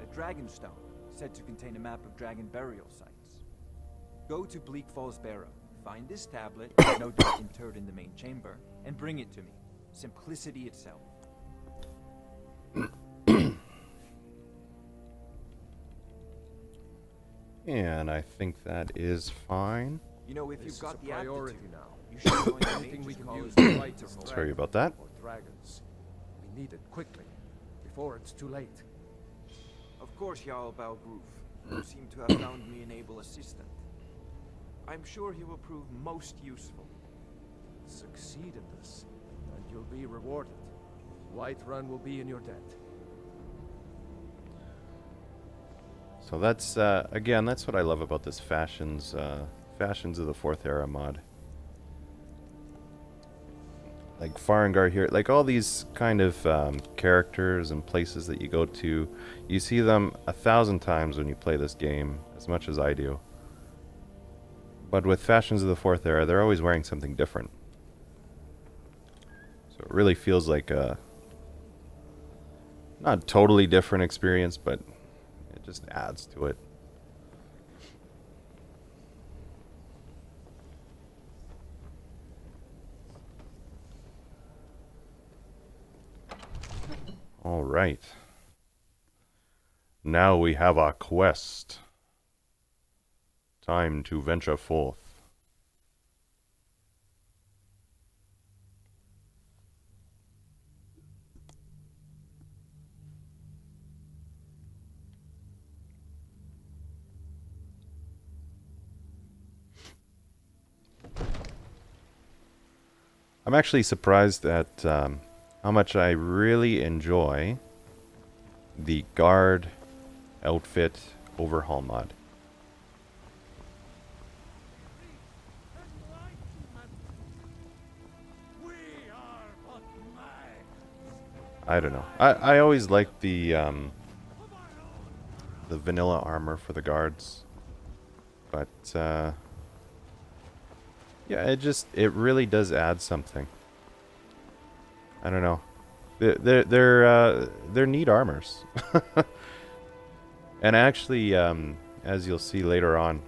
A dragon stone, said to contain a map of dragon burial sites. Go to Bleak Falls Barrow, find this tablet, no doubt interred in the main chamber, and bring it to me. Simplicity itself. And I think that is fine. You know, if This you've is got a the priority aptitude, now. you should join the Anything we mages' can use college. to fight this Sorry dragon about that. or dragons. We need it quickly, before it's too late. Of course, Jarl Balgruf. You seem to have found me an able assistant. I'm sure he will prove most useful. Succeed at this, and you'll be rewarded. Whiterun will be in your debt. So that's, again, that's what I love about this Fashions of the Fourth Era mod. Like Farengar here, like all these kind of characters and places that you go to, you see them 1,000 times when you play this game, as much as I do. But with Fashions of the Fourth Era, they're always wearing something different. it really feels like a not totally different experience, but it just adds to it. All right. Now we have our quest. Time to venture forth. I'm actually surprised at how much I really enjoy the guard outfit overhaul mod. I don't know. I always liked the vanilla armor for the guards, but yeah, it really does add something. I don't know. They're neat armors. And actually, as you'll see later on,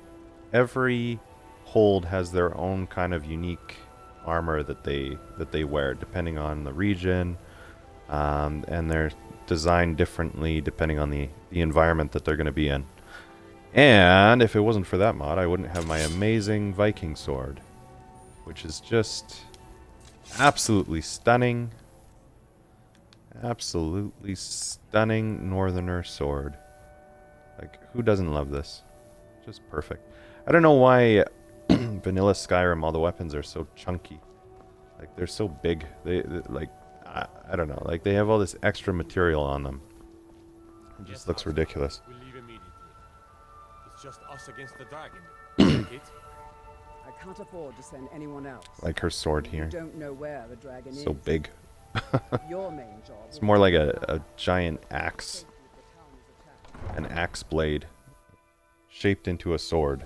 every hold has their own kind of unique armor that they wear, depending on the region, and they're designed differently depending on the environment that they're going to be in. And if it wasn't for that mod, I wouldn't have my amazing Viking sword, which is just absolutely stunning. Absolutely stunning Northerner sword. Like, who doesn't love this? Just perfect. I don't know why vanilla Skyrim, all the weapons are so chunky. Like, they're so big. They like, I don't know. Like, they have all this extra material on them. It just looks ridiculous. We'll leave immediately. It's just us against the dragon. I can't afford to send anyone else. Like her sword You here. don't know where the dragon So is. big. Your main job It's more like a giant axe. An axe blade. Shaped into a sword.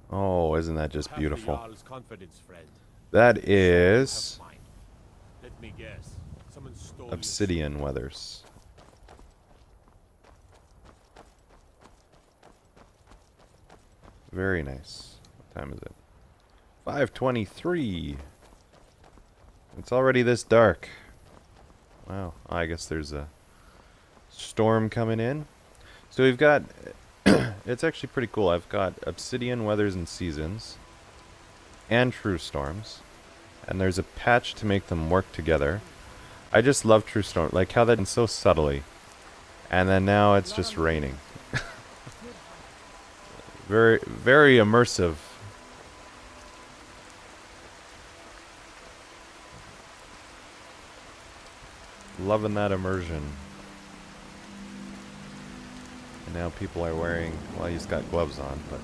Oh, isn't that just beautiful? That is Let me guess. Someone stole obsidian weathers. Very nice. What time is it? 5:23. It's already this dark. Wow. I guess there's a storm coming in. So we've got it's actually pretty cool. I've got obsidian weathers and seasons and true storms, and there's a patch to make them work together. I just love true storm, like how that's so subtly, and then now it's just raining. Very, very immersive. Loving that immersion. And now people are wearing, well, he's got gloves on, but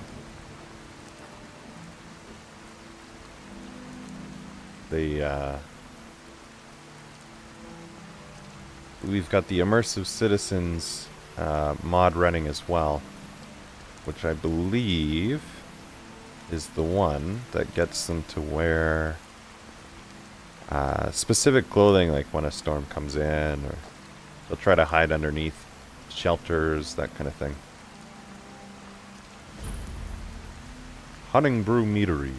we've got the immersive citizens mod running as well, which I believe is the one that gets them to wear specific clothing, like when a storm comes in, or they'll try to hide underneath shelters, that kind of thing. Hunting Brew Meadery.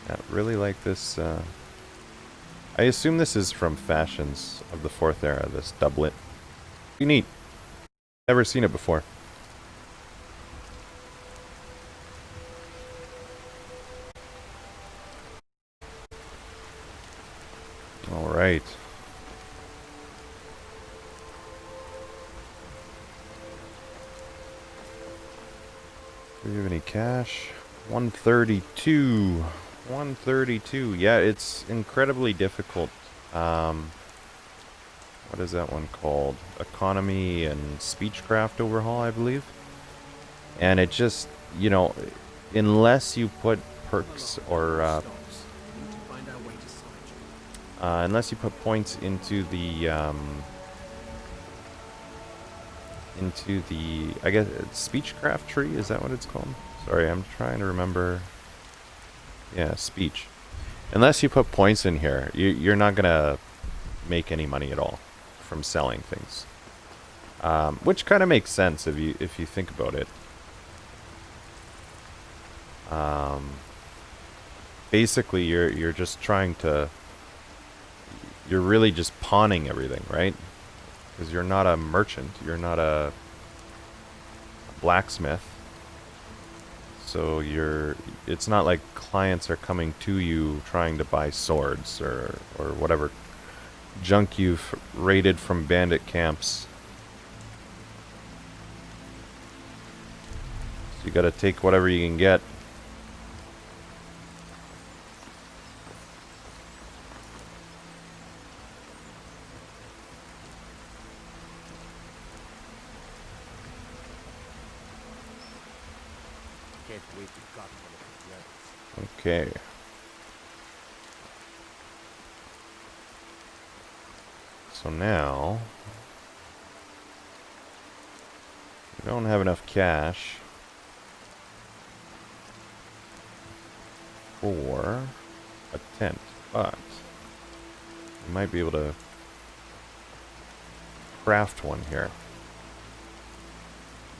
Yeah, really like this. I assume this is from Fashions of the 4th Era, this doublet. Pretty neat. Never seen it before. Alright. Do we have any cash? 132. 132. Yeah, it's incredibly difficult. What is that one called? Economy and Speechcraft Overhaul, I believe. And it just, you know, unless you put perks or unless you put points into the I guess it's Speechcraft tree, is that what it's called? Sorry, I'm trying to remember. Yeah, speech. Unless you put points in here, you're not gonna make any money at all from selling things. Which kind of makes sense if you think about it. Basically, you're just trying to. You're really just pawning everything, right? Because you're not a merchant, you're not a blacksmith. So it's not like clients are coming to you trying to buy swords or whatever junk you've raided from bandit camps. So you gotta take whatever you can get. Okay. So now we don't have enough cash for a tent, but we might be able to craft one here.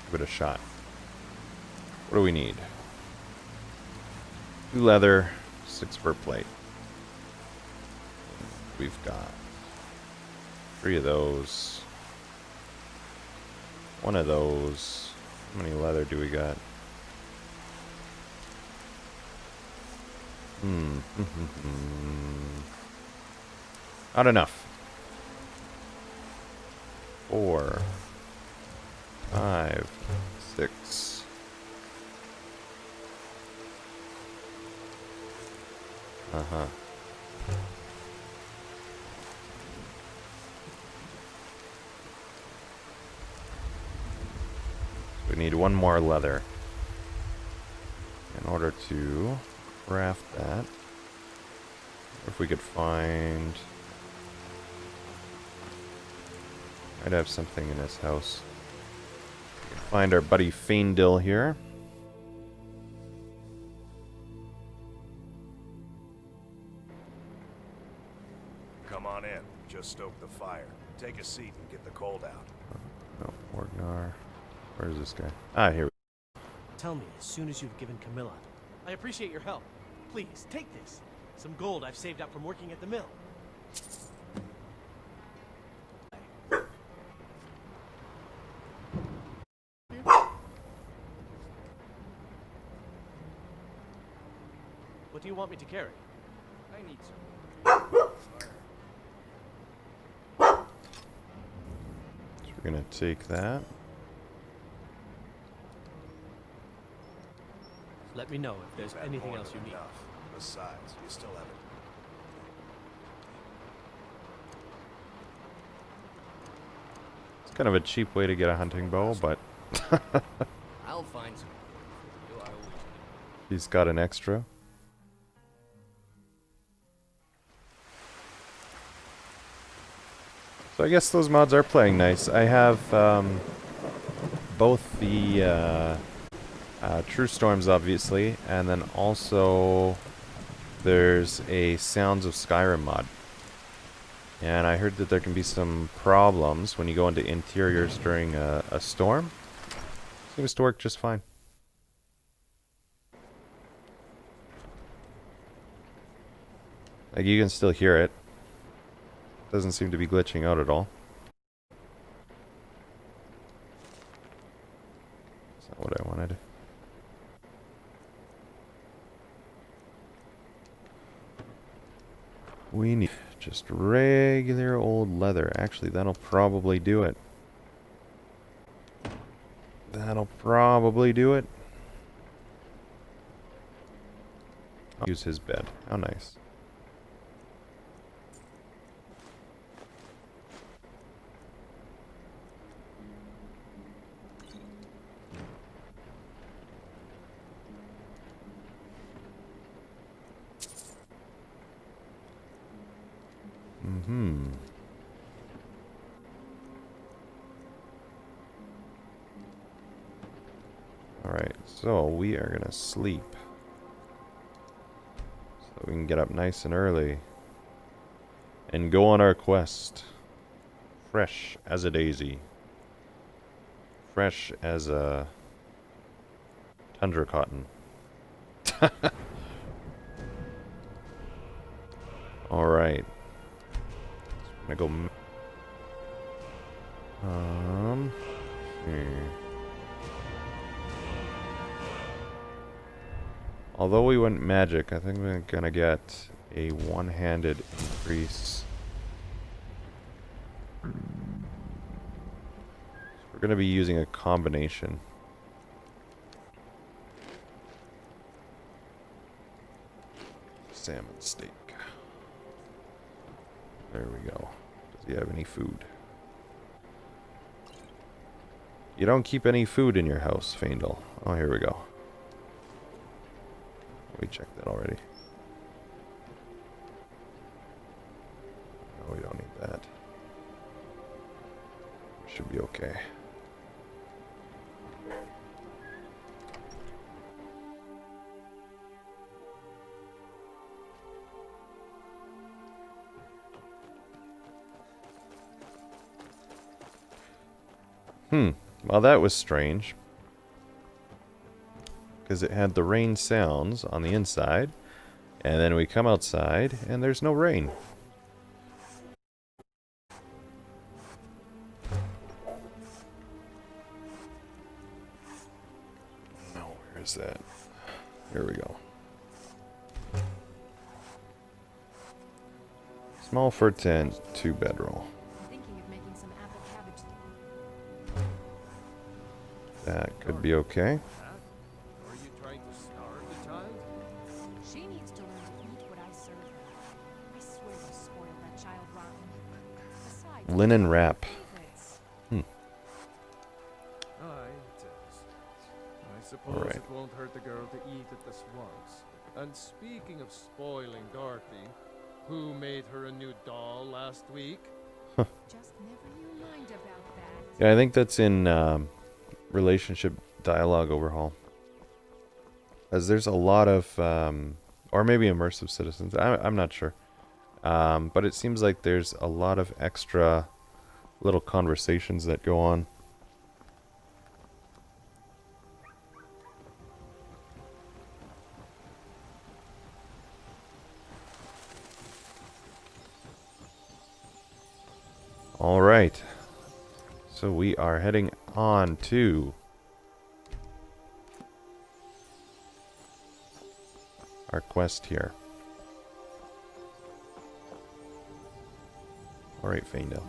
Give it a shot. What do we need? 2 leather, 6 fur plate. We've got 3 of those. 1 of those. How many leather do we got? Not enough. 4, 5, 6. Uh-huh. We need 1 more leather in order to craft that. If we could find... I'd have something in his house. We can find our buddy Faendil here. Come on in. Just stoke the fire. Take a seat and get the cold out. No, Orgnar. Where's this guy? Ah, here we go. Tell me as soon as you've given Camilla. I appreciate your help. Please, take this. Some gold I've saved up from working at the mill. What do you want me to carry? I need some. So we're gonna take that. Let me know if there's anything else you need. Enough. Besides, you still have it. It's kind of a cheap way to get a hunting bow, but I'll find some. he's got an extra. So I guess those mods are playing nice. I have both the True Storms, obviously, and then also there's a Sounds of Skyrim mod. And I heard that there can be some problems when you go into interiors during a storm. Seems to work just fine. Like, you can still hear it. Doesn't seem to be glitching out at all. That's not what I wanted. We need just regular old leather. Actually, that'll probably do it. That'll probably do it. I'll use his bed. How nice. Mm-hmm. Alright, so we are gonna sleep. So we can get up nice and early. And go on our quest. Fresh as a daisy. Fresh as a tundra cotton. Alright. I'm gonna go. Although we went magic, I think we're gonna get a one-handed increase. So we're gonna be using a combination. Salmon steak. There we go. Does he have any food? You don't keep any food in your house, Faendal. Oh, here we go. We checked that already. No, we don't need that. We should be okay. Well, that was strange. Because it had the rain sounds on the inside. And then we come outside, and there's no rain. Now, where is that? Here we go. Small for 10, 2 bedroll. That could be okay. Are you trying to starve the child? She needs to learn to eat what I serve her. I swear you spoiled that child rotten. Besides, Linen wrap. favorites. Aye, it is. I suppose Alright. it won't hurt the girl to eat at the swamps. And speaking of spoiling Dorothy, who made her a new doll last week? Just never you mind about that. Yeah, I think that's in relationship dialogue overhaul. As there's a lot of, or maybe immersive citizens. I'm not sure. But it seems like there's a lot of extra little conversations that go on. All right. So we are heading on to our quest here. All right, Faendal.